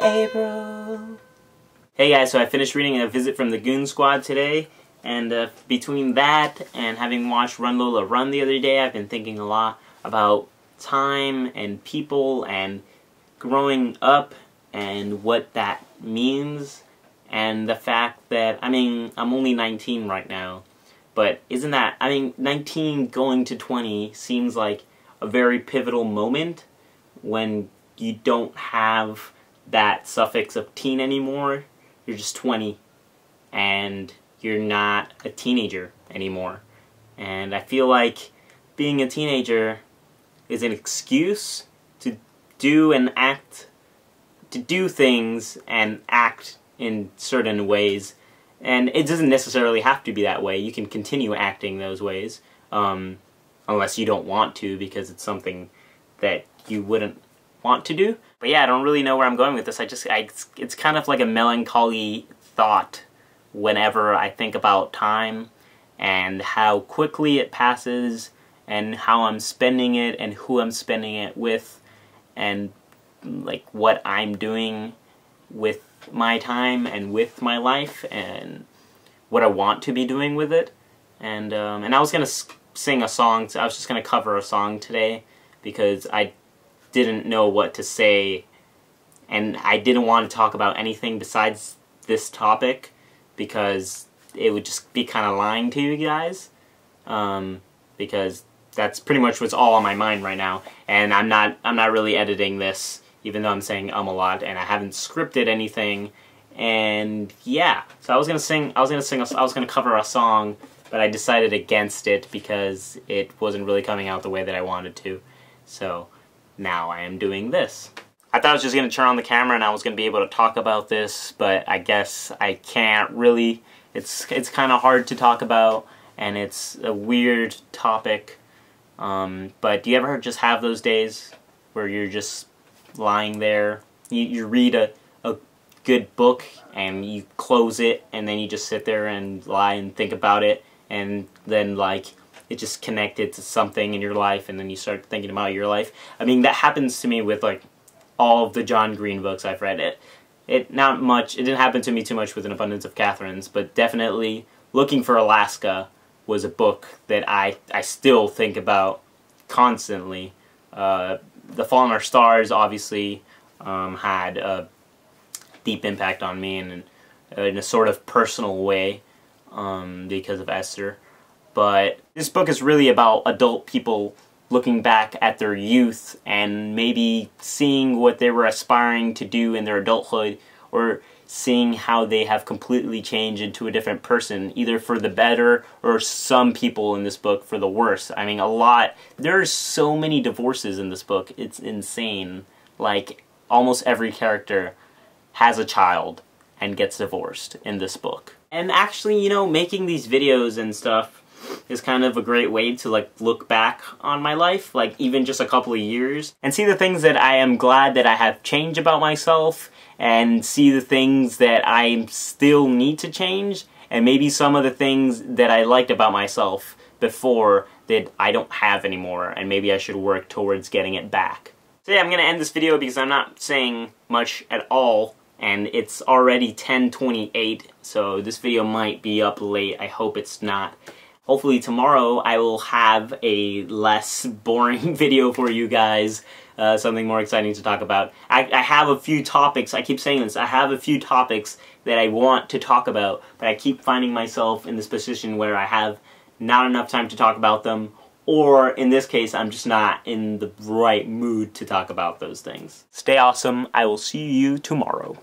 April. Hey guys, so I finished reading A Visit from the Goon Squad today, and between that and having watched Run Lola Run the other day, I've been thinking a lot about time and people and growing up and what that means, and the fact that, I mean, I'm only 19 right now, but isn't that, 19 going to 20 seems like a very pivotal moment when you don't have that suffix of teen anymore. You're just 20 and you're not a teenager anymore. And I feel like being a teenager is an excuse to do things and act in certain ways. And it doesn't necessarily have to be that way. You can continue acting those ways, unless you don't want to, because it's something that you wouldn't want to do. But yeah, I don't really know where I'm going with this. It's kind of like a melancholy thought whenever I think about time and how quickly it passes and how I'm spending it and who I'm spending it with and like what I'm doing with my time and with my life and what I want to be doing with it. And I was gonna sing a song. So I was just gonna cover a song today because I didn't know what to say, and I didn't want to talk about anything besides this topic because it would just be kind of lying to you guys, because that's pretty much what's all on my mind right now, and I'm not really editing this, even though I'm saying a lot, and I haven't scripted anything. And yeah, so I was gonna cover a song, but I decided against it because it wasn't really coming out the way that I wanted to. So now I am doing this. I thought I was just going to turn on the camera and I was going to be able to talk about this, but I guess I can't really. It's kind of hard to talk about, and it's a weird topic. But do you ever just have those days where you're just lying there, you read a good book and you close it and then you just sit there and lie and think about it, and then like it just connected to something in your life, and then you start thinking about your life. I mean, that happens to me with like all of the John Green books I've read. It didn't happen to me too much with An Abundance of Catherines, but definitely Looking for Alaska was a book that I still think about constantly. The Fault in Our Stars obviously had a deep impact on me in a sort of personal way because of Esther. But this book is really about adult people looking back at their youth and maybe seeing what they were aspiring to do in their adulthood, or seeing how they have completely changed into a different person, either for the better or some people in this book for the worse. I mean, there are so many divorces in this book, it's insane. Like, almost every character has a child and gets divorced in this book. And actually, you know, making these videos and stuff is kind of a great way to like look back on my life, like even just a couple of years, and see the things that I am glad that I have changed about myself, and see the things that I still need to change, and maybe some of the things that I liked about myself before that I don't have anymore, and maybe I should work towards getting it back. So yeah, I'm gonna end this video because I'm not saying much at all, and it's already 10:28, so this video might be up late. I hope it's not. Hopefully tomorrow I will have a less boring video for you guys, something more exciting to talk about. I have a few topics, I keep saying this, I have a few topics that I want to talk about, but I keep finding myself in this position where I have not enough time to talk about them, or in this case, I'm just not in the right mood to talk about those things. Stay awesome, I will see you tomorrow.